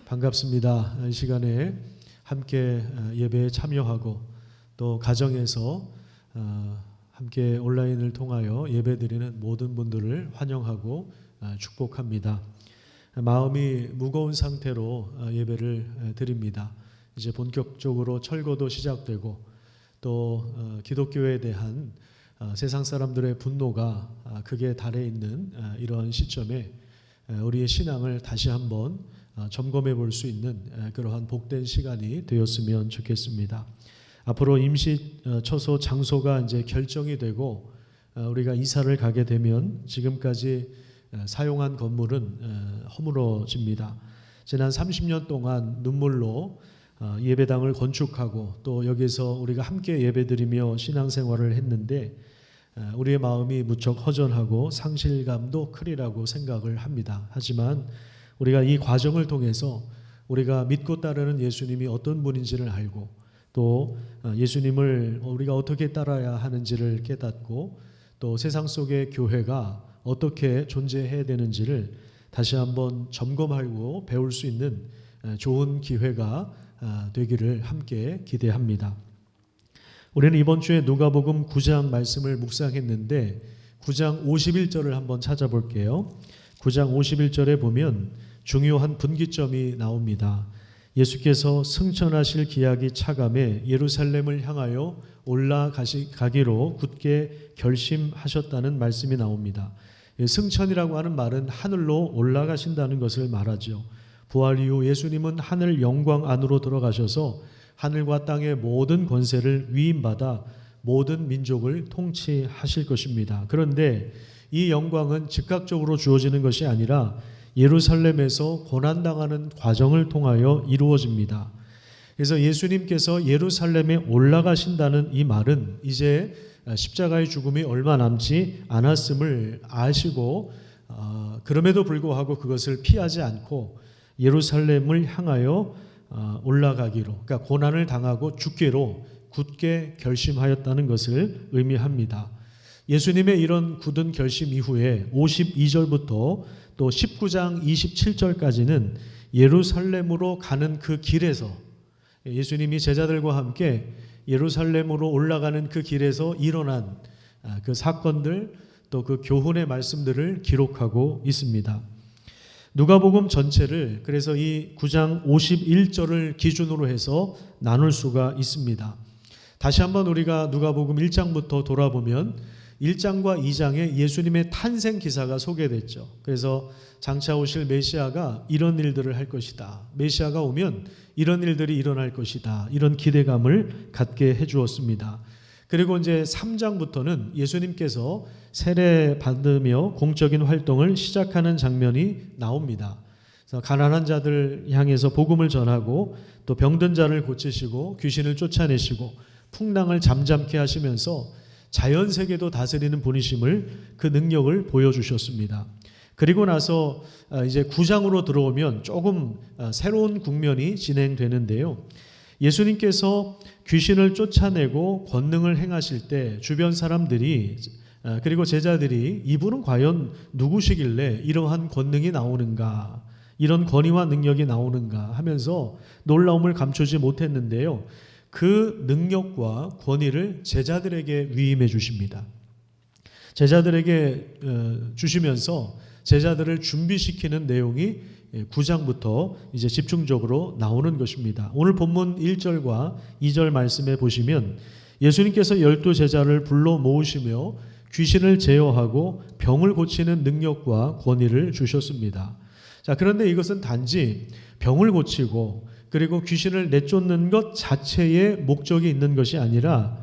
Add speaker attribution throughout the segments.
Speaker 1: 반갑습니다. 이 시간에 함께 예배에 참여하고 또 가정에서 함께 온라인을 통하여 예배드리는 모든 분들을 환영하고 축복합니다. 마음이 무거운 상태로 예배를 드립니다. 이제 본격적으로 철거도 시작되고 또 기독교에 대한 세상 사람들의 분노가 극에 달해 있는 이런 시점에 우리의 신앙을 다시 한번 점검해 볼 수 있는 그러한 복된 시간이 되었으면 좋겠습니다. 앞으로 임시 처소 장소가 이제 결정이 되고 우리가 이사를 가게 되면 지금까지 사용한 건물은 허물어집니다. 지난 30년 동안 눈물로 예배당을 건축하고 또 여기서 우리가 함께 예배드리며 신앙생활을 했는데 우리의 마음이 무척 허전하고 상실감도 크리라고 생각을 합니다. 하지만 우리가 이 과정을 통해서 우리가 믿고 따르는 예수님이 어떤 분인지를 알고 또 예수님을 우리가 어떻게 따라야 하는지를 깨닫고 또 세상 속의 교회가 어떻게 존재해야 되는지를 다시 한번 점검하고 배울 수 있는 좋은 기회가 되기를 함께 기대합니다. 우리는 이번 주에 누가복음 9장 말씀을 묵상했는데 9장 51절을 한번 찾아볼게요. 9장 51절에 보면 중요한 분기점이 나옵니다. 예수께서 승천하실 기약이 차감해 예루살렘을 향하여 올라가기로 굳게 결심하셨다는 말씀이 나옵니다. 승천이라고 하는 말은 하늘로 올라가신다는 것을 말하죠. 부활 이후 예수님은 하늘 영광 안으로 들어가셔서 하늘과 땅의 모든 권세를 위임받아 모든 민족을 통치하실 것입니다. 그런데 이 영광은 즉각적으로 주어지는 것이 아니라 예루살렘에서 고난당하는 과정을 통하여 이루어집니다. 그래서 예수님께서 예루살렘에 올라가신다는 이 말은 이제 십자가의 죽음이 얼마 남지 않았음을 아시고 그럼에도 불구하고 그것을 피하지 않고 예루살렘을 향하여 올라가기로, 그러니까 고난을 당하고 죽기로 굳게 결심하였다는 것을 의미합니다. 예수님의 이런 굳은 결심 이후에 52절부터 또 19장 27절까지는 예루살렘으로 가는 그 길에서 예수님이 제자들과 함께 예루살렘으로 올라가는 그 길에서 일어난 그 사건들 또 그 교훈의 말씀들을 기록하고 있습니다. 누가복음 전체를 그래서 이 9장 51절을 기준으로 해서 나눌 수가 있습니다. 다시 한번 우리가 누가복음 1장부터 돌아보면 1장과 2장에 예수님의 탄생 기사가 소개됐죠. 그래서 장차 오실 메시아가 이런 일들을 할 것이다. 메시아가 오면 이런 일들이 일어날 것이다. 이런 기대감을 갖게 해주었습니다. 그리고 이제 3장부터는 예수님께서 세례 받으며 공적인 활동을 시작하는 장면이 나옵니다. 그래서 가난한 자들 향해서 복음을 전하고 또 병든 자를 고치시고 귀신을 쫓아내시고 풍랑을 잠잠케 하시면서 자연 세계도 다스리는 분이심을 그 능력을 보여주셨습니다. 그리고 나서 이제 9장으로 들어오면 조금 새로운 국면이 진행되는데요. 예수님께서 귀신을 쫓아내고 권능을 행하실 때 주변 사람들이 그리고 제자들이 이분은 과연 누구시길래 이러한 권능이 나오는가, 이런 권위와 능력이 나오는가 하면서 놀라움을 감추지 못했는데요. 그 능력과 권위를 제자들에게 위임해 주십니다. 제자들에게 주시면서 제자들을 준비시키는 내용이 9장부터 이제 집중적으로 나오는 것입니다. 오늘 본문 1절과 2절 말씀에 보시면 예수님께서 12제자를 불러 모으시며 귀신을 제어하고 병을 고치는 능력과 권위를 주셨습니다. 자, 그런데 이것은 단지 병을 고치고 그리고 귀신을 내쫓는 것 자체에 목적이 있는 것이 아니라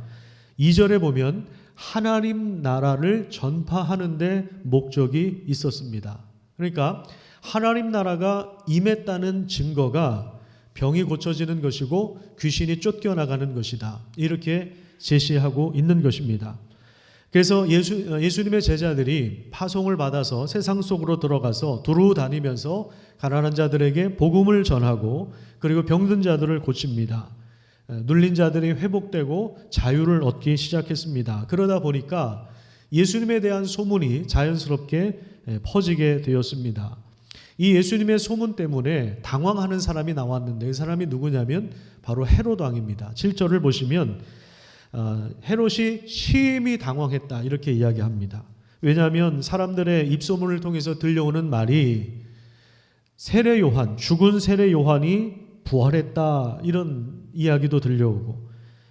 Speaker 1: 2절에 보면 하나님 나라를 전파하는 데 목적이 있었습니다. 그러니까 하나님 나라가 임했다는 증거가 병이 고쳐지는 것이고 귀신이 쫓겨나가는 것이다. 이렇게 제시하고 있는 것입니다. 그래서 예수님의 제자들이 파송을 받아서 세상 속으로 들어가서 두루 다니면서 가난한 자들에게 복음을 전하고 그리고 병든 자들을 고칩니다. 눌린 자들이 회복되고 자유를 얻기 시작했습니다. 그러다 보니까 예수님에 대한 소문이 자연스럽게 퍼지게 되었습니다. 이 예수님의 소문 때문에 당황하는 사람이 나왔는데 그 사람이 누구냐면 바로 헤롯 왕입니다. 7절을 보시면 헤롯이 심히 당황했다 이렇게 이야기합니다. 왜냐하면 사람들의 입소문을 통해서 들려오는 말이 세례 요한, 죽은 세례 요한이 부활했다 이런 이야기도 들려오고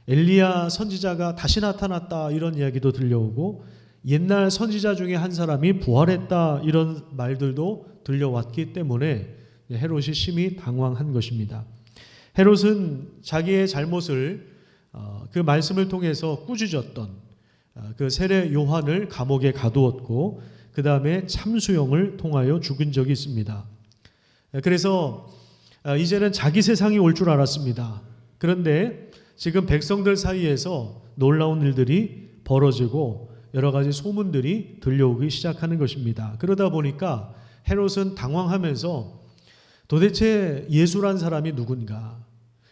Speaker 1: 엘리야 선지자가 다시 나타났다 이런 이야기도 들려오고 옛날 선지자 중에 한 사람이 부활했다 이런 말들도 들려왔기 때문에 헤롯이 심히 당황한 것입니다. 헤롯은 자기의 잘못을 그 말씀을 통해서 꾸짖었던 그 세례 요한을 감옥에 가두었고 그 다음에 참수형을 통하여 죽은 적이 있습니다. 그래서 이제는 자기 세상이 올 줄 알았습니다. 그런데 지금 백성들 사이에서 놀라운 일들이 벌어지고 여러 가지 소문들이 들려오기 시작하는 것입니다. 그러다 보니까 헤롯은 당황하면서 도대체 예수란 사람이 누군가?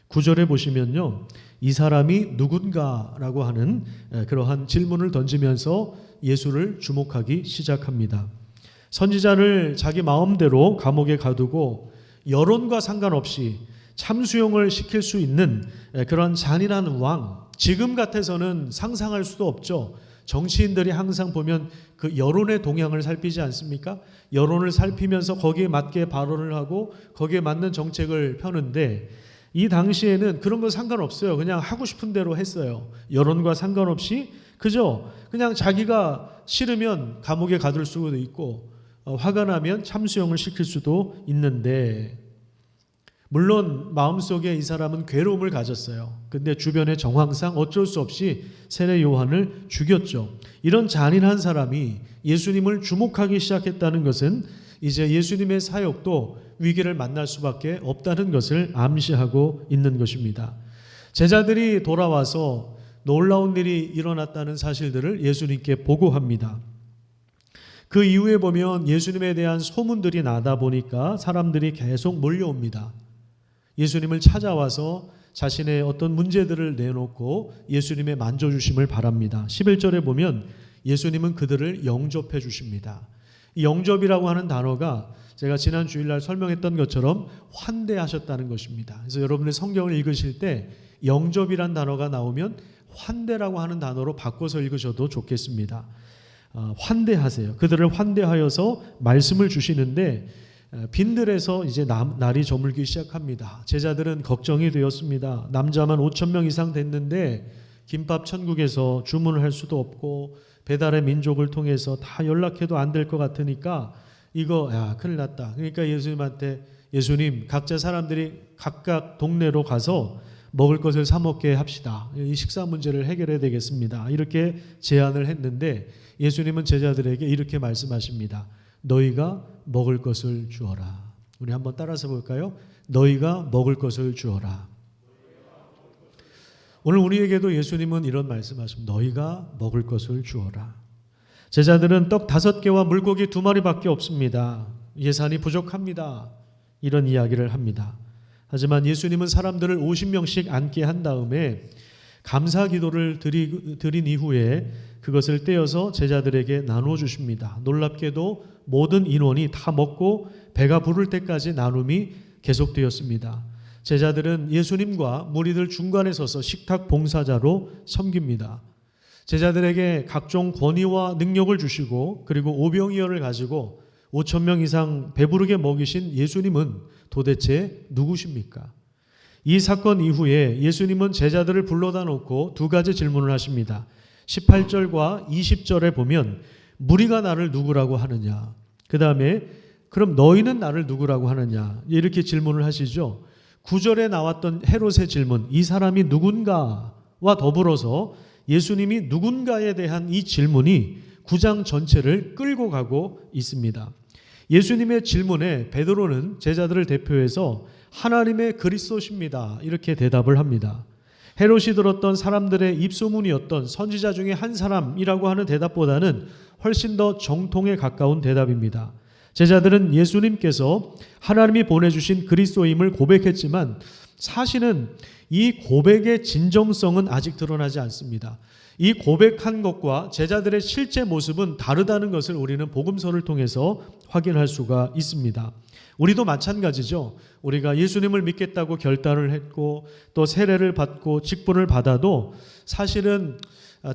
Speaker 1: 9절에 보시면요. 이 사람이 누군가라고 하는 그러한 질문을 던지면서 예수를 주목하기 시작합니다. 선지자를 자기 마음대로 감옥에 가두고 여론과 상관없이 참수용을 시킬 수 있는 그런 잔인한 왕, 지금 같아서는 상상할 수도 없죠. 정치인들이 항상 보면 그 여론의 동향을 살피지 않습니까? 여론을 살피면서 거기에 맞게 발언을 하고 거기에 맞는 정책을 펴는데 이 당시에는 그런 거 상관없어요. 그냥 하고 싶은 대로 했어요. 여론과 상관없이 그저 그냥 자기가 싫으면 감옥에 가둘 수도 있고 화가 나면 참수형을 시킬 수도 있는데 물론 마음속에 이 사람은 괴로움을 가졌어요. 근데 주변의 정황상 어쩔 수 없이 세례 요한을 죽였죠. 이런 잔인한 사람이 예수님을 주목하기 시작했다는 것은 이제 예수님의 사역도 위기를 만날 수밖에 없다는 것을 암시하고 있는 것입니다. 제자들이 돌아와서 놀라운 일이 일어났다는 사실들을 예수님께 보고합니다. 그 이후에 보면 예수님에 대한 소문들이 나다 보니까 사람들이 계속 몰려옵니다. 예수님을 찾아와서 자신의 어떤 문제들을 내놓고 예수님의 만져주심을 바랍니다. 11절에 보면 예수님은 그들을 영접해 주십니다. 이 영접이라고 하는 단어가 제가 지난 주일날 설명했던 것처럼 환대하셨다는 것입니다. 그래서 여러분의 성경을 읽으실 때 영접이란 단어가 나오면 환대라고 하는 단어로 바꿔서 읽으셔도 좋겠습니다. 환대하세요. 그들을 환대하여서 말씀을 주시는데 빈들에서 이제 날이 저물기 시작합니다. 제자들은 걱정이 되었습니다. 남자만 5,000명 이상 됐는데 김밥 천국에서 주문을 할 수도 없고 배달의 민족을 통해서 다 연락해도 안 될 것 같으니까 이거 큰일 났다. 그러니까 예수님한테 예수님 각자 사람들이 각각 동네로 가서 먹을 것을 사 먹게 합시다. 이 식사 문제를 해결해야 되겠습니다. 이렇게 제안을 했는데 예수님은 제자들에게 이렇게 말씀하십니다. 너희가 먹을 것을 주어라. 우리 한번 따라서 볼까요? 너희가 먹을 것을 주어라. 오늘 우리에게도 예수님은 이런 말씀하십니다. 너희가 먹을 것을 주어라. 제자들은 떡 5개와 물고기 2마리밖에 없습니다. 예산이 부족합니다. 이런 이야기를 합니다. 하지만 예수님은 사람들을 50명씩 앉게 한 다음에 감사 기도를 드린 이후에 그것을 떼어서 제자들에게 나누어 주십니다. 놀랍게도 모든 인원이 다 먹고 배가 부를 때까지 나눔이 계속되었습니다. 제자들은 예수님과 무리들 중간에 서서 식탁 봉사자로 섬깁니다. 제자들에게 각종 권위와 능력을 주시고 그리고 오병이어를 가지고 5,000명 이상 배부르게 먹이신 예수님은 도대체 누구십니까? 이 사건 이후에 예수님은 제자들을 불러다 놓고 2가지 질문을 하십니다. 18절과 20절에 보면 무리가 나를 누구라고 하느냐, 그 다음에 그럼 너희는 나를 누구라고 하느냐 이렇게 질문을 하시죠. 9절에 나왔던 헤롯의 질문, 이 사람이 누군가와 더불어서 예수님이 누군가에 대한 이 질문이 9장 전체를 끌고 가고 있습니다. 예수님의 질문에 베드로는 제자들을 대표해서 하나님의 그리스도십니다 이렇게 대답을 합니다. 헤롯이 들었던 사람들의 입소문이었던 선지자 중에 한 사람이라고 하는 대답보다는 훨씬 더 정통에 가까운 대답입니다. 제자들은 예수님께서 하나님이 보내주신 그리스도임을 고백했지만 사실은 이 고백의 진정성은 아직 드러나지 않습니다. 이 고백한 것과 제자들의 실제 모습은 다르다는 것을 우리는 복음서를 통해서 확인할 수가 있습니다. 우리도 마찬가지죠. 우리가 예수님을 믿겠다고 결단을 했고 또 세례를 받고 직분을 받아도 사실은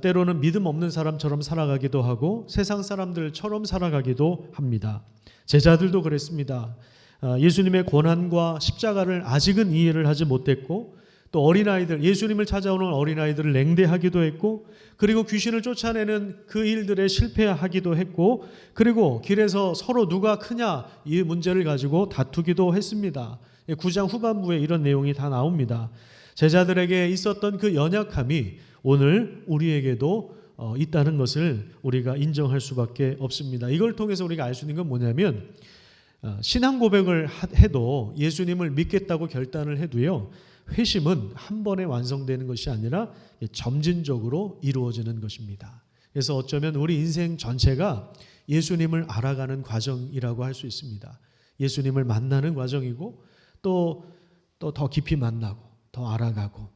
Speaker 1: 때로는 믿음 없는 사람처럼 살아가기도 하고 세상 사람들처럼 살아가기도 합니다. 제자들도 그랬습니다. 예수님의 고난과 십자가를 아직은 이해를 하지 못했고 또 어린아이들, 예수님을 찾아오는 어린아이들을 냉대하기도 했고 그리고 귀신을 쫓아내는 그 일들에 실패하기도 했고 그리고 길에서 서로 누가 크냐 이 문제를 가지고 다투기도 했습니다. 9장 후반부에 이런 내용이 다 나옵니다. 제자들에게 있었던 그 연약함이 오늘 우리에게도 있다는 것을 우리가 인정할 수밖에 없습니다. 이걸 통해서 우리가 알 수 있는 건 뭐냐면 신앙 고백을 해도 예수님을 믿겠다고 결단을 해도요. 회심은 한 번에 완성되는 것이 아니라 점진적으로 이루어지는 것입니다. 그래서 어쩌면 우리 인생 전체가 예수님을 알아가는 과정이라고 할 수 있습니다. 예수님을 만나는 과정이고 또 더 깊이 만나고 더 알아가고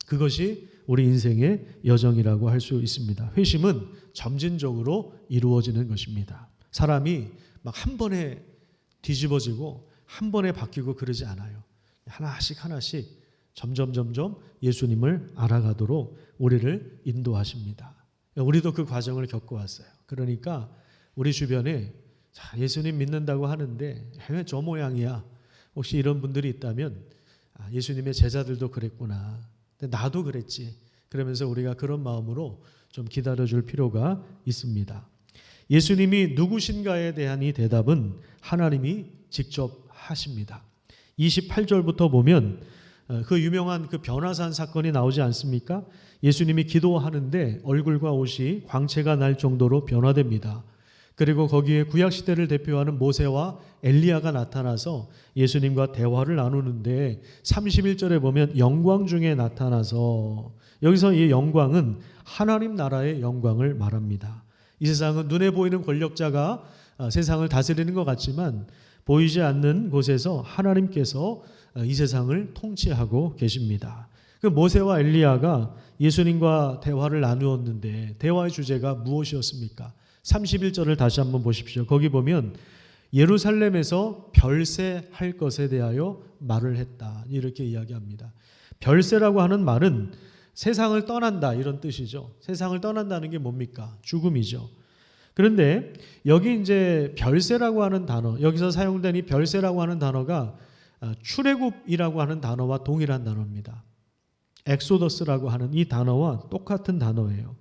Speaker 1: 그것이 우리 인생의 여정이라고 할 수 있습니다. 회심은 점진적으로 이루어지는 것입니다. 사람이 막 한 번에 뒤집어지고 한 번에 바뀌고 그러지 않아요. 하나씩 점점 예수님을 알아가도록 우리를 인도하십니다. 우리도 그 과정을 겪어왔어요. 그러니까 우리 주변에 예수님 믿는다고 하는데 왜 저 모양이야? 혹시 이런 분들이 있다면 예수님의 제자들도 그랬구나. 나도 그랬지. 그러면서 우리가 그런 마음으로 좀 기다려줄 필요가 있습니다. 예수님이 누구신가에 대한 이 대답은 하나님이 직접 하십니다. 28절부터 보면 그 유명한 그 변화산 사건이 나오지 않습니까? 예수님이 기도하는데 얼굴과 옷이 광채가 날 정도로 변화됩니다. 그리고 거기에 구약시대를 대표하는 모세와 엘리야가 나타나서 예수님과 대화를 나누는데 31절에 보면 영광 중에 나타나서 여기서 이 영광은 하나님 나라의 영광을 말합니다. 이 세상은 눈에 보이는 권력자가 세상을 다스리는 것 같지만 보이지 않는 곳에서 하나님께서 이 세상을 통치하고 계십니다. 그 모세와 엘리야가 예수님과 대화를 나누었는데 대화의 주제가 무엇이었습니까? 31절을 다시 한번 보십시오. 거기 보면 예루살렘에서 별세할 것에 대하여 말을 했다. 이렇게 이야기합니다. 별세라고 하는 말은 세상을 떠난다 이런 뜻이죠. 세상을 떠난다는 게 뭡니까? 죽음이죠. 그런데 여기 이제 별세라고 하는 단어, 여기서 사용된 이 별세라고 하는 단어가 출애굽이라고 하는 단어와 동일한 단어입니다. 엑소더스라고 하는 이 단어와 똑같은 단어예요.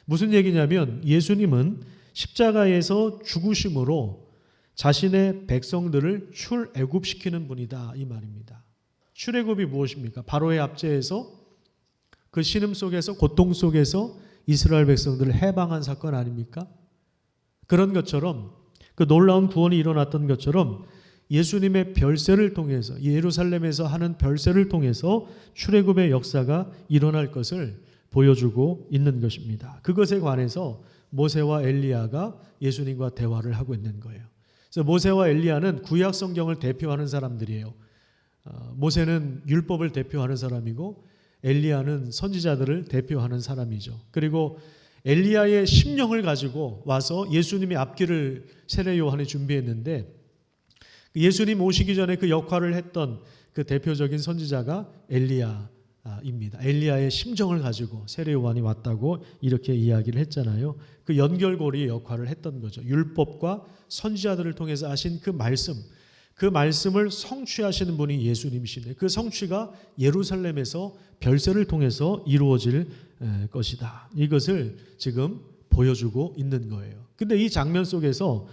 Speaker 1: 무슨 얘기냐면 예수님은 십자가에서 죽으심으로 자신의 백성들을 출애굽시키는 분이다 이 말입니다. 출애굽이 무엇입니까? 바로의 압제에서 그 신음 속에서 고통 속에서 이스라엘 백성들을 해방한 사건 아닙니까? 그런 것처럼 그 놀라운 구원이 일어났던 것처럼 예수님의 별세를 통해서 예루살렘에서 하는 별세를 통해서 출애굽의 역사가 일어날 것을 보여주고 있는 것입니다. 그것에 관해서 모세와 엘리야가 예수님과 대화를 하고 있는 거예요. 그래서 모세와 엘리야는 구약 성경을 대표하는 사람들이에요. 모세는 율법을 대표하는 사람이고 엘리야는 선지자들을 대표하는 사람이죠. 그리고 엘리야의 심령을 가지고 와서 예수님의 앞길을 세례 요한이 준비했는데 예수님 오시기 전에 그 역할을 했던 그 대표적인 선지자가 엘리야입니다. 엘리야의 심정을 가지고 세례 요한이 왔다고 이렇게 이야기를 했잖아요. 그 연결고리 역할을 했던 거죠. 율법과 선지자들을 통해서 하신 그 말씀을 성취하시는 분이 예수님이신데 그 성취가 예루살렘에서 별세를 통해서 이루어질 것이다. 이것을 지금 보여주고 있는 거예요. 근데 이 장면 속에서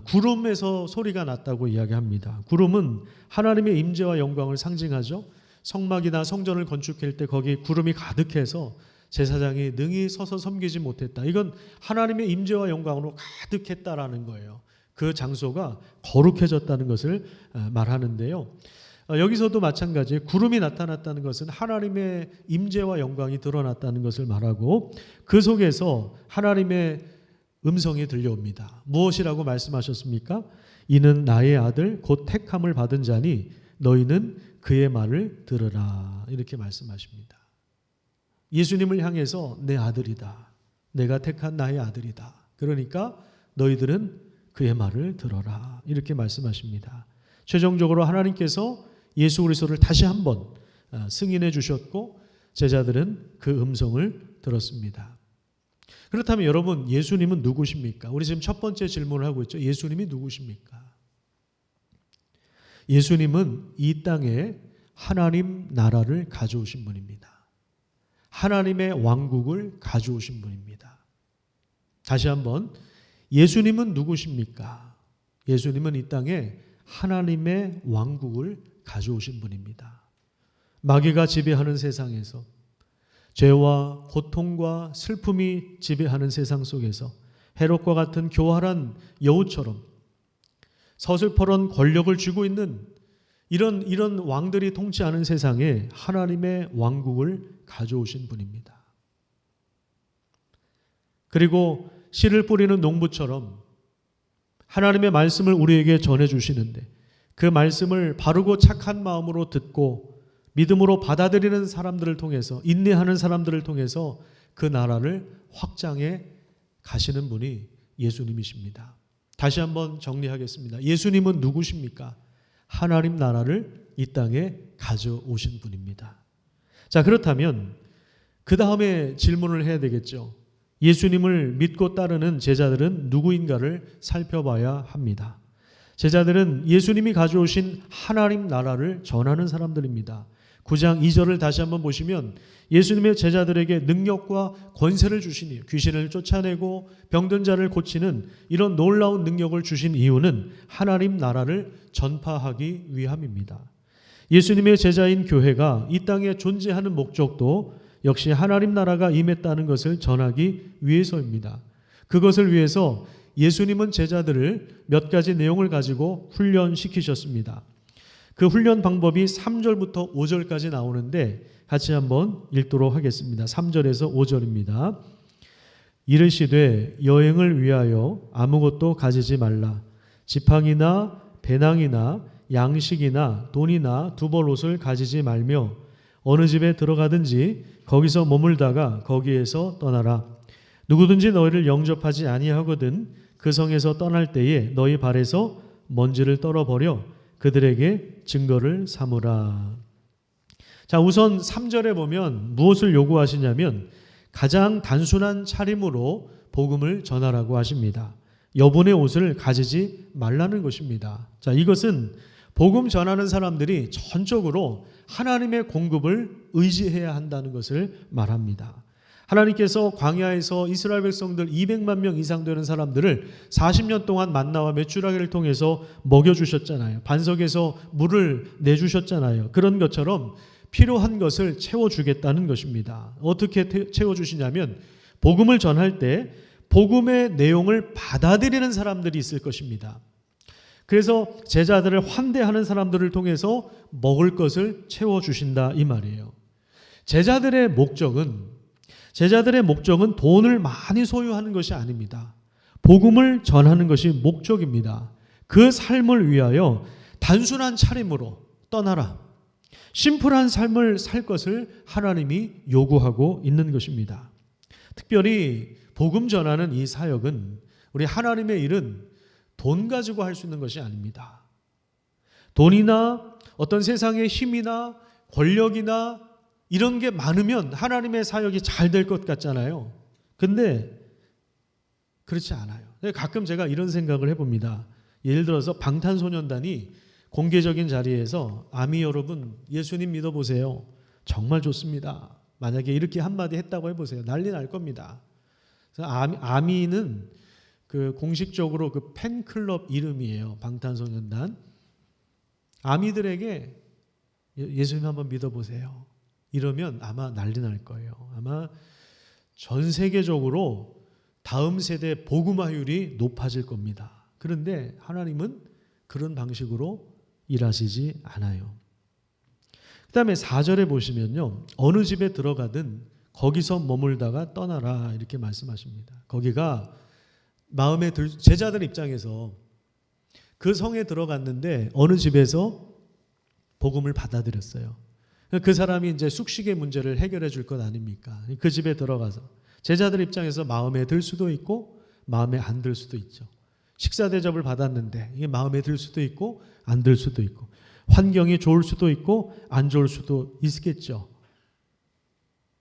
Speaker 1: 구름에서 소리가 났다고 이야기합니다. 구름은 하나님의 임재와 영광을 상징하죠. 성막이나 성전을 건축할 때 거기 구름이 가득해서 제사장이 능히 서서 섬기지 못했다. 이건 하나님의 임재와 영광으로 가득했다라는 거예요. 그 장소가 거룩해졌다는 것을 말하는데요. 여기서도 마찬가지 구름이 나타났다는 것은 하나님의 임재와 영광이 드러났다는 것을 말하고 그 속에서 하나님의 음성이 들려옵니다. 무엇이라고 말씀하셨습니까? 이는 나의 아들 곧 택함을 받은 자니 너희는 그의 말을 들으라. 이렇게 말씀하십니다. 예수님을 향해서 내 아들이다. 내가 택한 나의 아들이다. 그러니까 너희들은 그의 말을 들어라. 이렇게 말씀하십니다. 최종적으로 하나님께서 예수 그리스도를 다시 한번 승인해 주셨고 제자들은 그 음성을 들었습니다. 그렇다면 여러분, 예수님은 누구십니까? 우리 지금 첫 번째 질문을 하고 있죠. 예수님이 누구십니까? 예수님은 이 땅에 하나님 나라를 가져오신 분입니다. 하나님의 왕국을 가져오신 분입니다. 다시 한번, 예수님은 누구십니까? 예수님은 이 땅에 하나님의 왕국을 가져오신 분입니다. 마귀가 지배하는 세상에서, 죄와 고통과 슬픔이 지배하는 세상 속에서 헤롯과 같은 교활한 여우처럼 서슬퍼런 권력을 쥐고 있는 이런 왕들이 통치하는 세상에 하나님의 왕국을 가져오신 분입니다. 그리고 씨를 뿌리는 농부처럼 하나님의 말씀을 우리에게 전해주시는데 그 말씀을 바르고 착한 마음으로 듣고 믿음으로 받아들이는 사람들을 통해서, 인내하는 사람들을 통해서 그 나라를 확장해 가시는 분이 예수님이십니다. 다시 한번 정리하겠습니다. 예수님은 누구십니까? 하나님 나라를 이 땅에 가져오신 분입니다. 자, 그렇다면 그 다음에 질문을 해야 되겠죠. 예수님을 믿고 따르는 제자들은 누구인가를 살펴봐야 합니다. 제자들은 예수님이 가져오신 하나님 나라를 전하는 사람들입니다. 9장 2절을 다시 한번 보시면 예수님의 제자들에게 능력과 권세를 주시니 귀신을 쫓아내고 병든 자를 고치는 이런 놀라운 능력을 주신 이유는 하나님 나라를 전파하기 위함입니다. 예수님의 제자인 교회가 이 땅에 존재하는 목적도 역시 하나님 나라가 임했다는 것을 전하기 위해서입니다. 그것을 위해서 예수님은 제자들을 몇 가지 내용을 가지고 훈련시키셨습니다. 그 훈련 방법이 3절부터 5절까지 나오는데 같이 한번 읽도록 하겠습니다. 3절에서 5절입니다. 이르시되 여행을 위하여 아무것도 가지지 말라. 지팡이나 배낭이나 양식이나 돈이나 두벌 옷을 가지지 말며 어느 집에 들어가든지 거기서 머물다가 거기에서 떠나라. 누구든지 너희를 영접하지 아니하거든 그 성에서 떠날 때에 너희 발에서 먼지를 떨어버려 그들에게 증거를 삼으라. 자, 우선 3절에 보면 무엇을 요구하시냐면 가장 단순한 차림으로 복음을 전하라고 하십니다. 여분의 옷을 가지지 말라는 것입니다. 자, 이것은 복음 전하는 사람들이 전적으로 하나님의 공급을 의지해야 한다는 것을 말합니다. 하나님께서 광야에서 이스라엘 백성들 200만 명 이상 되는 사람들을 40년 동안 만나와 메추라기를 통해서 먹여주셨잖아요. 반석에서 물을 내주셨잖아요. 그런 것처럼 필요한 것을 채워주겠다는 것입니다. 어떻게 채워주시냐면 복음을 전할 때 복음의 내용을 받아들이는 사람들이 있을 것입니다. 그래서 제자들을 환대하는 사람들을 통해서 먹을 것을 채워주신다 이 말이에요. 제자들의 목적은 돈을 많이 소유하는 것이 아닙니다. 복음을 전하는 것이 목적입니다. 그 삶을 위하여 단순한 차림으로 떠나라. 심플한 삶을 살 것을 하나님이 요구하고 있는 것입니다. 특별히 복음 전하는 이 사역은 우리 하나님의 일은 돈 가지고 할 수 있는 것이 아닙니다. 돈이나 어떤 세상의 힘이나 권력이나 이런 게 많으면 하나님의 사역이 잘 될 것 같잖아요. 근데 그렇지 않아요. 가끔 제가 이런 생각을 해봅니다. 예를 들어서 방탄소년단이 공개적인 자리에서 아미 여러분 예수님 믿어보세요. 정말 좋습니다. 만약에 이렇게 한마디 했다고 해보세요. 난리 날 겁니다. 그래서 아미는 그 공식적으로 그 팬클럽 이름이에요. 방탄소년단. 아미들에게 예수님 한번 믿어보세요. 이러면 아마 난리 날 거예요. 아마 전 세계적으로 다음 세대 복음화율이 높아질 겁니다. 그런데 하나님은 그런 방식으로 일하시지 않아요. 그 다음에 4절에 보시면요. 어느 집에 들어가든 거기서 머물다가 떠나라 이렇게 말씀하십니다. 거기가 제자들 입장에서 그 성에 들어갔는데 어느 집에서 복음을 받아들였어요. 그 사람이 이제 숙식의 문제를 해결해 줄 것 아닙니까? 그 집에 들어가서 제자들 입장에서 마음에 들 수도 있고 마음에 안 들 수도 있죠. 식사 대접을 받았는데 이게 마음에 들 수도 있고 안 들 수도 있고 환경이 좋을 수도 있고 안 좋을 수도 있겠죠.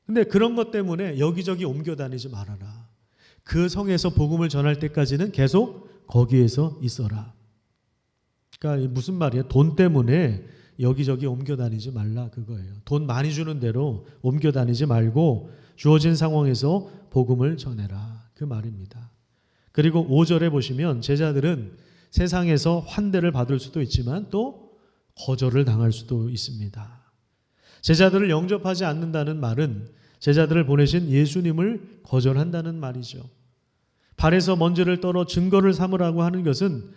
Speaker 1: 근데 그런 것 때문에 여기저기 옮겨 다니지 말아라. 그 성에서 복음을 전할 때까지는 계속 거기에서 있어라. 그러니까 무슨 말이에요? 돈 때문에 여기저기 옮겨 다니지 말라 그거예요. 돈 많이 주는 대로 옮겨 다니지 말고 주어진 상황에서 복음을 전해라 그 말입니다. 그리고 5절에 보시면 제자들은 세상에서 환대를 받을 수도 있지만 또 거절을 당할 수도 있습니다. 제자들을 영접하지 않는다는 말은 제자들을 보내신 예수님을 거절한다는 말이죠. 발에서 먼지를 떨어 증거를 삼으라고 하는 것은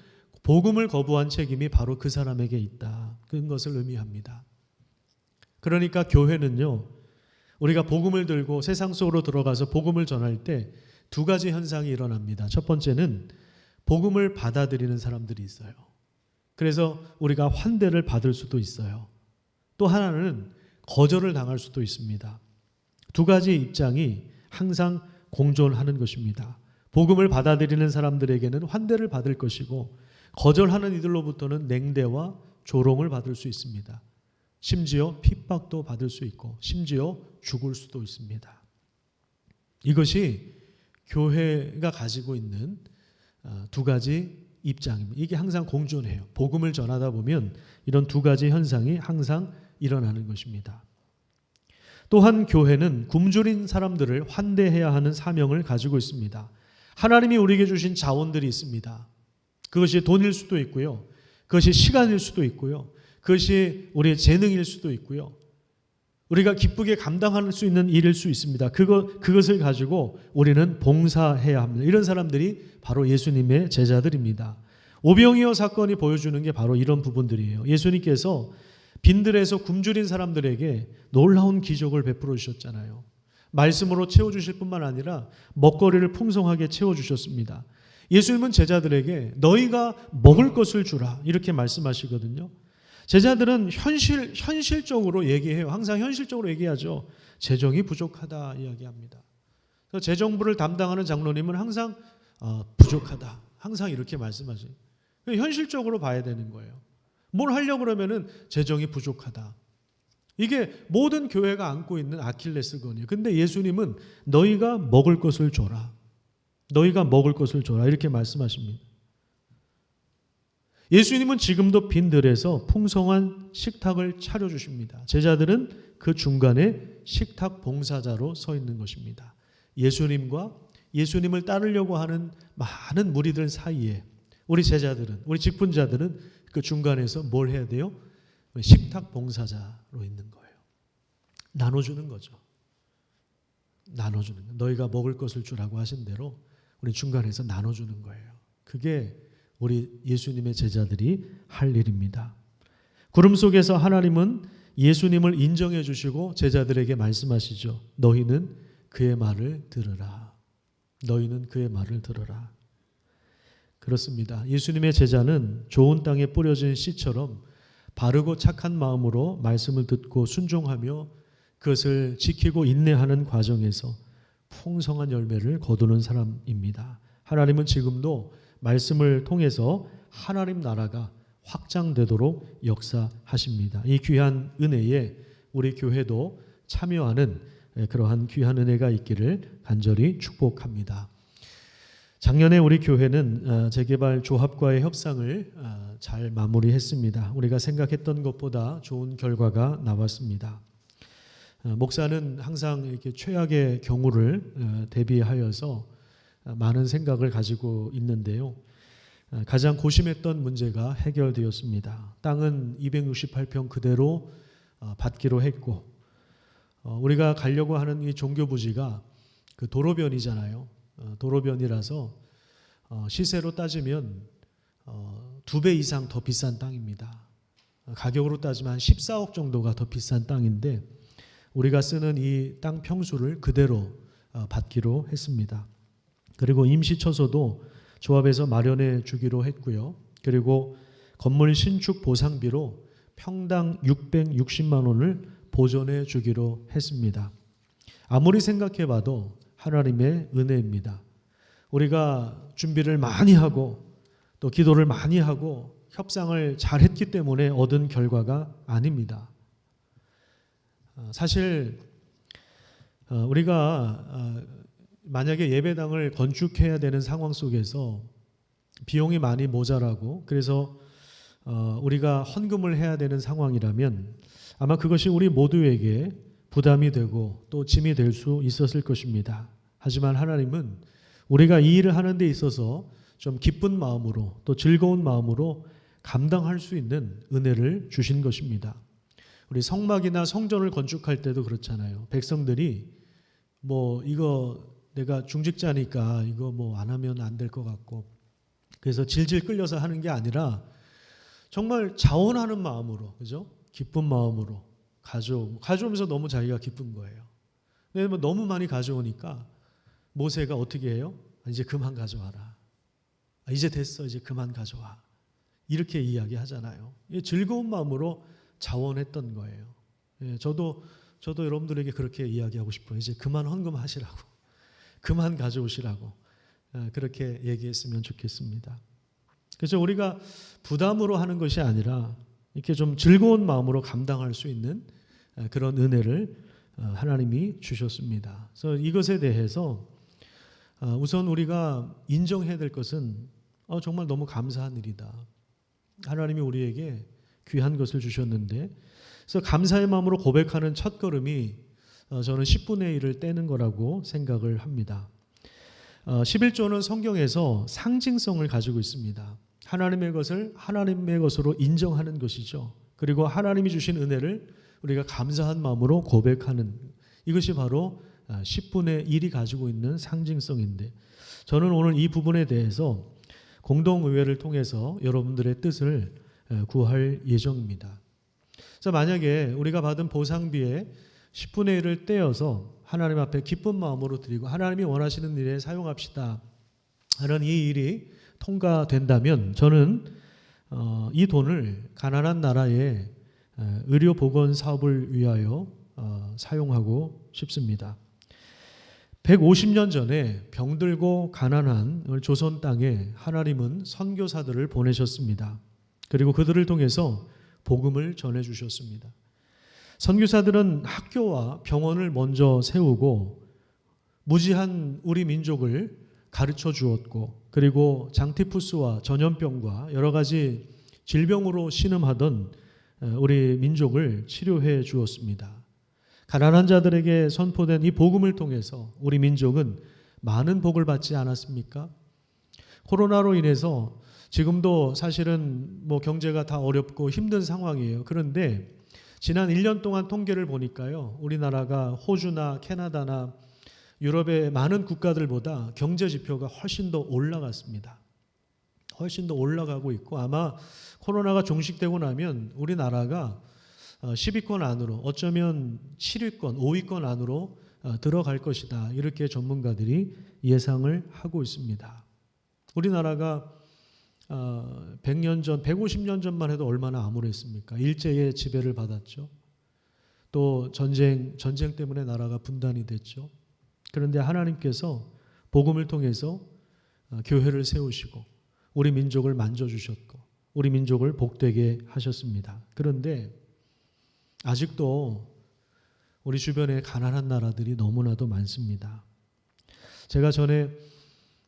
Speaker 1: 복음을 거부한 책임이 바로 그 사람에게 있다. 그런 것을 의미합니다. 그러니까 교회는요, 우리가 복음을 들고 세상 속으로 들어가서 복음을 전할 때 두 가지 현상이 일어납니다. 첫 번째는 복음을 받아들이는 사람들이 있어요. 그래서 우리가 환대를 받을 수도 있어요. 또 하나는 거절을 당할 수도 있습니다. 두 가지 입장이 항상 공존하는 것입니다. 복음을 받아들이는 사람들에게는 환대를 받을 것이고 거절하는 이들로부터는 냉대와 조롱을 받을 수 있습니다. 심지어 핍박도 받을 수 있고 심지어 죽을 수도 있습니다. 이것이 교회가 가지고 있는 두 가지 입장입니다. 이게 항상 공존해요. 복음을 전하다 보면 이런 두 가지 현상이 항상 일어나는 것입니다. 또한 교회는 굶주린 사람들을 환대해야 하는 사명을 가지고 있습니다. 하나님이 우리에게 주신 자원들이 있습니다. 그것이 돈일 수도 있고요. 그것이 시간일 수도 있고요. 그것이 우리의 재능일 수도 있고요. 우리가 기쁘게 감당할 수 있는 일일 수 있습니다. 그것을 가지고 우리는 봉사해야 합니다. 이런 사람들이 바로 예수님의 제자들입니다. 오병이어 사건이 보여주는 게 바로 이런 부분들이에요. 예수님께서 빈들에서 굶주린 사람들에게 놀라운 기적을 베풀어 주셨잖아요. 말씀으로 채워주실 뿐만 아니라 먹거리를 풍성하게 채워주셨습니다. 예수님은 제자들에게 너희가 먹을 것을 주라 이렇게 말씀하시거든요. 제자들은 현실적으로 얘기해요. 항상 현실적으로 얘기하죠. 재정이 부족하다 이야기합니다. 그래서 재정부를 담당하는 장로님은 항상 부족하다. 항상 이렇게 말씀하세요. 현실적으로 봐야 되는 거예요. 뭘 하려고 그러면은 재정이 부족하다. 이게 모든 교회가 안고 있는 아킬레스건이에요. 근데 예수님은 너희가 먹을 것을 줘라. 너희가 먹을 것을 줘라. 이렇게 말씀하십니다. 예수님은 지금도 빈들에서 풍성한 식탁을 차려주십니다. 제자들은 그 중간에 식탁 봉사자로 서 있는 것입니다. 예수님과 예수님을 따르려고 하는 많은 무리들 사이에 우리 제자들은, 우리 직분자들은 그 중간에서 뭘 해야 돼요? 식탁 봉사자로 있는 거예요. 나눠주는 거죠. 나눠주는 거예요. 너희가 먹을 것을 주라고 하신 대로 우리 중간에서 나눠주는 거예요. 그게 우리 예수님의 제자들이 할 일입니다. 구름 속에서 하나님은 예수님을 인정해 주시고 제자들에게 말씀하시죠. 너희는 그의 말을 들으라. 너희는 그의 말을 들으라. 그렇습니다. 예수님의 제자는 좋은 땅에 뿌려진 씨처럼 바르고 착한 마음으로 말씀을 듣고 순종하며 그것을 지키고 인내하는 과정에서 풍성한 열매를 거두는 사람입니다. 하나님은 지금도 말씀을 통해서 하나님 나라가 확장되도록 역사하십니다. 이 귀한 은혜에 우리 교회도 참여하는 그러한 귀한 은혜가 있기를 간절히 축복합니다. 작년에 우리 교회는 재개발 조합과의 협상을 잘 마무리했습니다. 우리가 생각했던 것보다 좋은 결과가 나왔습니다. 목사는 항상 이렇게 최악의 경우를 대비하여서 많은 생각을 가지고 있는데요. 가장 고심했던 문제가 해결되었습니다. 땅은 268평 그대로 받기로 했고 우리가 가려고 하는 이 종교부지가 그 도로변이잖아요. 도로변이라서 시세로 따지면 2배 이상 더 비싼 땅입니다. 가격으로 따지면 한 14억 정도가 더 비싼 땅인데 우리가 쓰는 이 땅 평수를 그대로 받기로 했습니다. 그리고 임시처소도 조합에서 마련해 주기로 했고요. 그리고 건물 신축 보상비로 평당 660만 원을 보존해 주기로 했습니다. 아무리 생각해 봐도 하나님의 은혜입니다. 우리가 준비를 많이 하고 또 기도를 많이 하고 협상을 잘했기 때문에 얻은 결과가 아닙니다. 사실 우리가 만약에 예배당을 건축해야 되는 상황 속에서 비용이 많이 모자라고 그래서 우리가 헌금을 해야 되는 상황이라면 아마 그것이 우리 모두에게 부담이 되고 또 짐이 될 수 있었을 것입니다. 하지만 하나님은 우리가 이 일을 하는 데 있어서 좀 기쁜 마음으로 또 즐거운 마음으로 감당할 수 있는 은혜를 주신 것입니다. 우리 성막이나 성전을 건축할 때도 그렇잖아요. 백성들이 뭐 이거 내가 중직자니까 이거 뭐 안 하면 안 될 것 같고 그래서 질질 끌려서 하는 게 아니라 정말 자원하는 마음으로, 그죠? 기쁜 마음으로 가져오면서 너무 자기가 기쁜 거예요. 근데 뭐 너무 많이 가져오니까 모세가 어떻게 해요? 이제 그만 가져와라. 이제 됐어, 이제 그만 가져와. 이렇게 이야기하잖아요. 즐거운 마음으로 자원했던 거예요. 저도 여러분들에게 그렇게 이야기하고 싶어요. 이제 그만 헌금하시라고, 그만 가져오시라고 그렇게 얘기했으면 좋겠습니다. 그래서 우리가 부담으로 하는 것이 아니라 이렇게 좀 즐거운 마음으로 감당할 수 있는 그런 은혜를 하나님이 주셨습니다. 그래서 이것에 대해서 우선 우리가 인정해야 될 것은 정말 너무 감사한 일이다. 하나님이 우리에게 귀한 것을 주셨는데 그래서 감사의 마음으로 고백하는 첫 걸음이 저는 10분의 1을 떼는 거라고 생각을 합니다. 11조는 성경에서 상징성을 가지고 있습니다. 하나님의 것을 하나님의 것으로 인정하는 것이죠. 그리고 하나님이 주신 은혜를 우리가 감사한 마음으로 고백하는 이것이 바로 10분의 1이 가지고 있는 상징성인데 저는 오늘 이 부분에 대해서 공동의회를 통해서 여러분들의 뜻을 구할 예정입니다. 그래서 만약에 우리가 받은 보상비의 10분의 1을 떼어서 하나님 앞에 기쁜 마음으로 드리고 하나님이 원하시는 일에 사용합시다 하는 이 일이 통과된다면 저는 이 돈을 가난한 나라의 의료보건 사업을 위하여 사용하고 싶습니다. 150년 전에 병들고 가난한 조선 땅에 하나님은 선교사들을 보내셨습니다. 그리고 그들을 통해서 복음을 전해주셨습니다. 선교사들은 학교와 병원을 먼저 세우고 무지한 우리 민족을 가르쳐 주었고 그리고 장티푸스와 전염병과 여러 가지 질병으로 신음하던 우리 민족을 치료해 주었습니다. 가난한 자들에게 선포된 이 복음을 통해서 우리 민족은 많은 복을 받지 않았습니까? 코로나로 인해서 지금도 사실은 뭐 경제가 다 어렵고 힘든 상황이에요. 그런데 지난 1년 동안 통계를 보니까요. 우리나라가 호주나 캐나다나 유럽의 많은 국가들보다 경제 지표가 훨씬 더 올라갔습니다. 훨씬 더 올라가고 있고 아마 코로나가 종식되고 나면 우리나라가 10위권 안으로 어쩌면 7위권, 5위권 안으로 들어갈 것이다. 이렇게 전문가들이 예상을 하고 있습니다. 우리나라가 100년 전, 150년 전만 해도 얼마나 암울했습니까? 일제의 지배를 받았죠. 또 전쟁 때문에 나라가 분단이 됐죠. 그런데 하나님께서 복음을 통해서 교회를 세우시고 우리 민족을 만져주셨고 우리 민족을 복되게 하셨습니다. 그런데 아직도 우리 주변에 가난한 나라들이 너무나도 많습니다. 제가 전에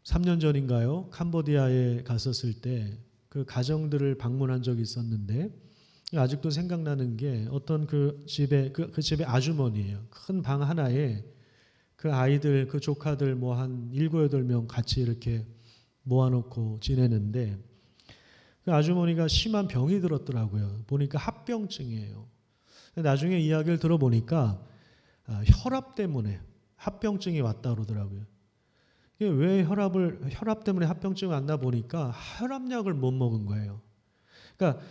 Speaker 1: 3년 전인가요? 캄보디아에 갔었을 때 그 가정들을 방문한 적이 있었는데 아직도 생각나는 게 어떤 그 집의 아주머니예요. 큰 방 하나에 그 아이들, 그 조카들 뭐 한 7, 8명 같이 이렇게 모아놓고 지내는데 그 아주머니가 심한 병이 들었더라고요. 보니까 합병증이에요. 나중에 이야기를 들어보니까 혈압 때문에 합병증이 왔다 그러더라고요. 왜 혈압 때문에 합병증이 왔나 보니까 혈압약을 못 먹은 거예요. 그러니까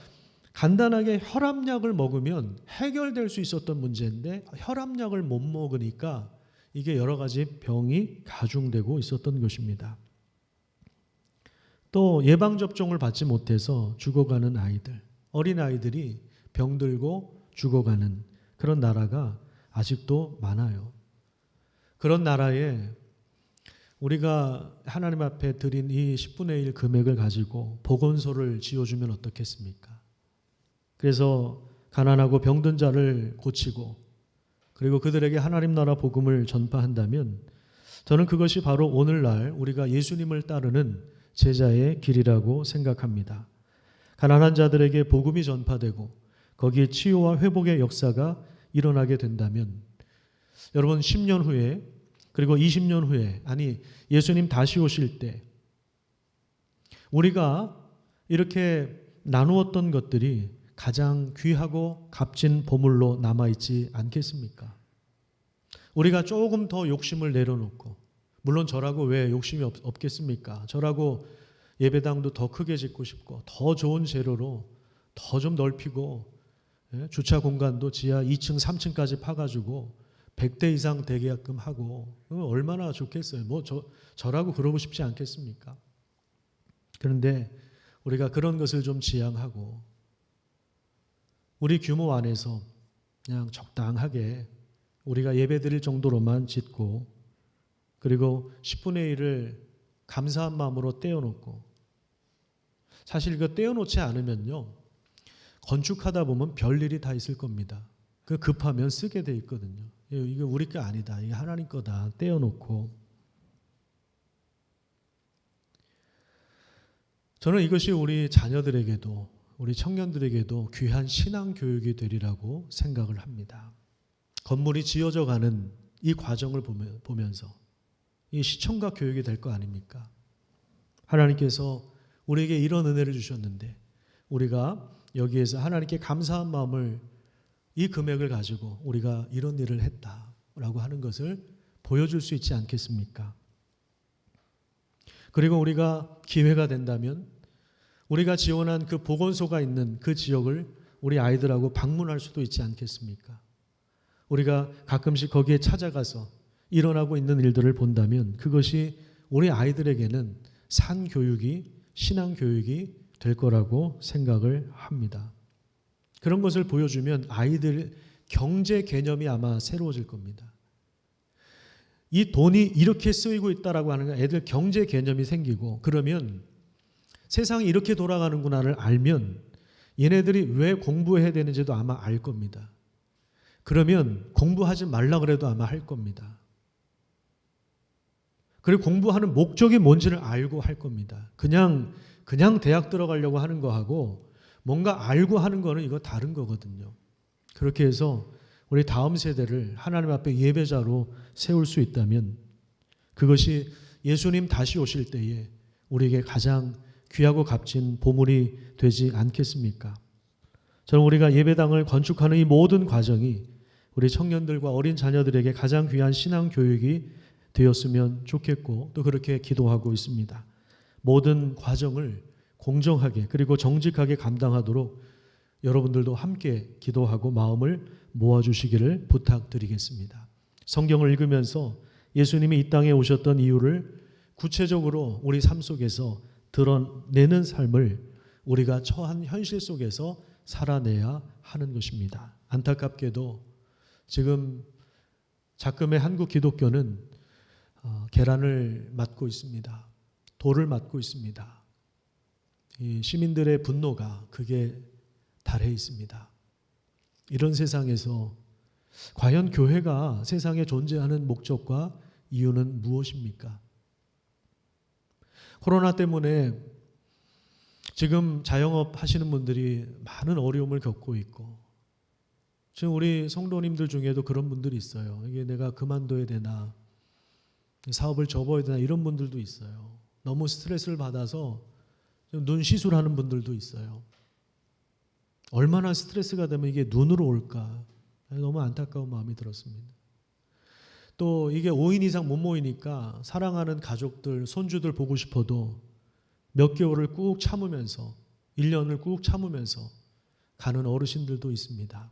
Speaker 1: 간단하게 혈압약을 먹으면 해결될 수 있었던 문제인데 혈압약을 못 먹으니까 이게 여러 가지 병이 가중되고 있었던 것입니다. 또 예방접종을 받지 못해서 죽어가는 아이들, 어린아이들이 병들고 죽어가는 그런 나라가 아직도 많아요. 그런 나라에 우리가 하나님 앞에 드린 이 10분의 1 금액을 가지고 보건소를 지어주면 어떻겠습니까? 그래서 가난하고 병든 자를 고치고 그리고 그들에게 하나님 나라 복음을 전파한다면 저는 그것이 바로 오늘날 우리가 예수님을 따르는 제자의 길이라고 생각합니다. 가난한 자들에게 복음이 전파되고 거기에 치유와 회복의 역사가 일어나게 된다면 여러분 10년 후에 그리고 20년 후에 아니 예수님 다시 오실 때 우리가 이렇게 나누었던 것들이 가장 귀하고 값진 보물로 남아있지 않겠습니까? 우리가 조금 더 욕심을 내려놓고 물론 저라고 왜 욕심이 없겠습니까? 저라고 예배당도 더 크게 짓고 싶고 더 좋은 재료로 더 좀 넓히고 주차 공간도 지하 2층 3층까지 파가지고 100대 이상 되게끔 하고 얼마나 좋겠어요. 뭐 저라고 그러고 싶지 않겠습니까? 그런데 우리가 그런 것을 좀 지양하고 우리 규모 안에서 그냥 적당하게 우리가 예배드릴 정도로만 짓고 그리고 10분의 1을 감사한 마음으로 떼어놓고 사실 이거 떼어놓지 않으면요 건축하다 보면 별일이 다 있을 겁니다. 그 급하면 쓰게 돼 있거든요. 이거 우리 거 아니다. 이게 하나님 거다. 떼어놓고 저는 이것이 우리 자녀들에게도 우리 청년들에게도 귀한 신앙 교육이 되리라고 생각을 합니다. 건물이 지어져 가는 이 과정을 보면서 이 시청각 교육이 될 거 아닙니까? 하나님께서 우리에게 이런 은혜를 주셨는데 우리가 여기에서 하나님께 감사한 마음을 이 금액을 가지고 우리가 이런 일을 했다라고 하는 것을 보여줄 수 있지 않겠습니까? 그리고 우리가 기회가 된다면 우리가 지원한 그 보건소가 있는 그 지역을 우리 아이들하고 방문할 수도 있지 않겠습니까? 우리가 가끔씩 거기에 찾아가서 일어나고 있는 일들을 본다면 그것이 우리 아이들에게는 산교육이 신앙교육이 될 거라고 생각을 합니다. 그런 것을 보여주면 아이들 경제 개념이 아마 새로워질 겁니다. 이 돈이 이렇게 쓰이고 있다라고 하는 건 애들 경제 개념이 생기고 그러면 세상이 이렇게 돌아가는구나를 알면 얘네들이 왜 공부해야 되는지도 아마 알 겁니다. 그러면 공부하지 말라 그래도 아마 할 겁니다. 그리고 공부하는 목적이 뭔지를 알고 할 겁니다. 그냥 대학 들어가려고 하는 거하고 뭔가 알고 하는 거는 이거 다른 거거든요. 그렇게 해서 우리 다음 세대를 하나님 앞에 예배자로 세울 수 있다면 그것이 예수님 다시 오실 때에 우리에게 가장 귀하고 값진 보물이 되지 않겠습니까? 저는 우리가 예배당을 건축하는 이 모든 과정이 우리 청년들과 어린 자녀들에게 가장 귀한 신앙 교육이 되었으면 좋겠고 또 그렇게 기도하고 있습니다. 모든 과정을 공정하게 그리고 정직하게 감당하도록 여러분들도 함께 기도하고 마음을 모아주시기를 부탁드리겠습니다. 성경을 읽으면서 예수님이 이 땅에 오셨던 이유를 구체적으로 우리 삶 속에서 드러내는 삶을 우리가 처한 현실 속에서 살아내야 하는 것입니다. 안타깝게도 지금 작금의 한국 기독교는 계란을 맞고 있습니다. 돌을 맞고 있습니다. 이 시민들의 분노가 그게 달해 있습니다. 이런 세상에서 과연 교회가 세상에 존재하는 목적과 이유는 무엇입니까? 코로나 때문에 지금 자영업 하시는 분들이 많은 어려움을 겪고 있고 지금 우리 성도님들 중에도 그런 분들이 있어요. 이게 내가 그만둬야 되나 사업을 접어야 되나 이런 분들도 있어요. 너무 스트레스를 받아서 눈 시술하는 분들도 있어요. 얼마나 스트레스가 되면 이게 눈으로 올까 너무 안타까운 마음이 들었습니다. 또 이게 5인 이상 못 모이니까 사랑하는 가족들, 손주들 보고 싶어도 몇 개월을 꾹 참으면서 1년을 꾹 참으면서 가는 어르신들도 있습니다.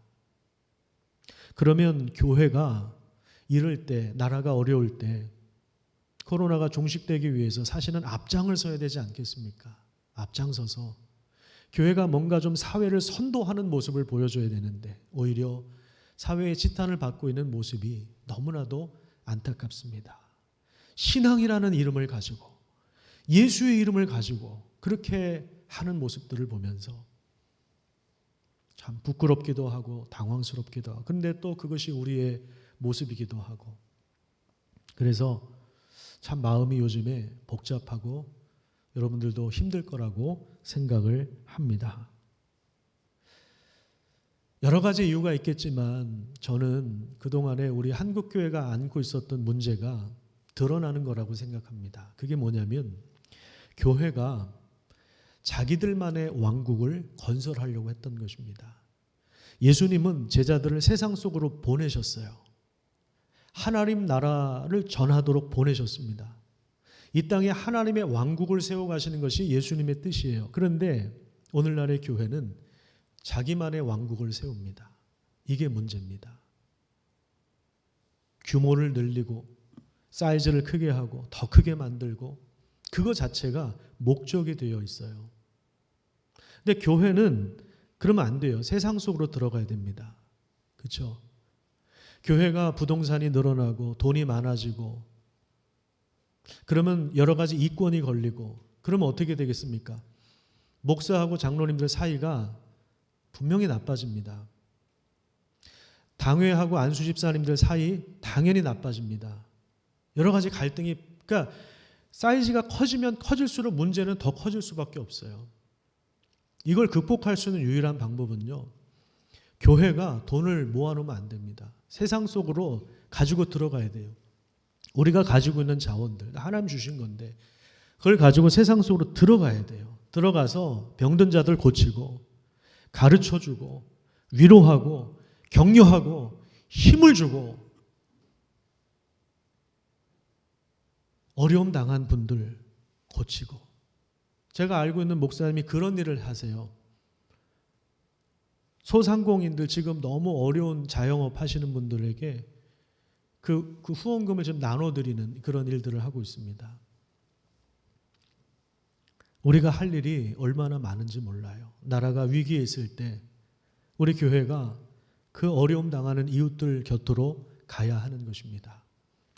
Speaker 1: 그러면 교회가 이럴 때, 나라가 어려울 때 코로나가 종식되기 위해서 사실은 앞장을 서야 되지 않겠습니까? 앞장서서 교회가 뭔가 좀 사회를 선도하는 모습을 보여줘야 되는데 오히려 사회의 지탄을 받고 있는 모습이 너무나도 안타깝습니다. 신앙이라는 이름을 가지고 예수의 이름을 가지고 그렇게 하는 모습들을 보면서 참 부끄럽기도 하고 당황스럽기도 하고, 그런데 또 그것이 우리의 모습이기도 하고, 그래서 참 마음이 요즘에 복잡하고 여러분들도 힘들 거라고 생각을 합니다. 여러 가지 이유가 있겠지만 저는 그동안에 우리 한국교회가 안고 있었던 문제가 드러나는 거라고 생각합니다. 그게 뭐냐면 교회가 자기들만의 왕국을 건설하려고 했던 것입니다. 예수님은 제자들을 세상 속으로 보내셨어요. 하나님 나라를 전하도록 보내셨습니다. 이 땅에 하나님의 왕국을 세워가시는 것이 예수님의 뜻이에요. 그런데 오늘날의 교회는 자기만의 왕국을 세웁니다. 이게 문제입니다. 규모를 늘리고 사이즈를 크게 하고 더 크게 만들고 그거 자체가 목적이 되어 있어요. 근데 교회는 그러면 안 돼요. 세상 속으로 들어가야 됩니다. 그렇죠? 교회가 부동산이 늘어나고 돈이 많아지고 그러면 여러 가지 이권이 걸리고 그러면 어떻게 되겠습니까? 목사하고 장로님들 사이가 분명히 나빠집니다. 당회하고 안수집사님들 사이 당연히 나빠집니다. 여러 가지 갈등이, 그러니까 사이즈가 커지면 커질수록 문제는 더 커질 수밖에 없어요. 이걸 극복할 수 있는 유일한 방법은요, 교회가 돈을 모아놓으면 안 됩니다. 세상 속으로 가지고 들어가야 돼요. 우리가 가지고 있는 자원들, 하나님 주신 건데 그걸 가지고 세상 속으로 들어가야 돼요. 들어가서 병든 자들 고치고 가르쳐주고 위로하고 격려하고 힘을 주고 어려움 당한 분들 고치고. 제가 알고 있는 목사님이 그런 일을 하세요. 소상공인들 지금 너무 어려운 자영업 하시는 분들에게 그 후원금을 좀 나눠드리는 그런 일들을 하고 있습니다. 우리가 할 일이 얼마나 많은지 몰라요. 나라가 위기에 있을 때 우리 교회가 그 어려움 당하는 이웃들 곁으로 가야 하는 것입니다.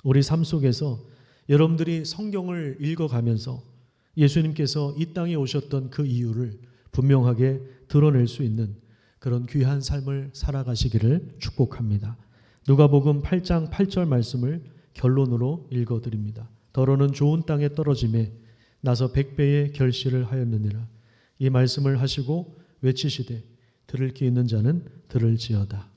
Speaker 1: 우리 삶 속에서 여러분들이 성경을 읽어가면서 예수님께서 이 땅에 오셨던 그 이유를 분명하게 드러낼 수 있는 그런 귀한 삶을 살아가시기를 축복합니다. 누가복음 8장 8절 말씀을 결론으로 읽어드립니다. 더러는 좋은 땅에 떨어짐에 나서 100배의 결실을 하였느니라. 이 말씀을 하시고 외치시되 들을 귀 있는 자는 들을지어다.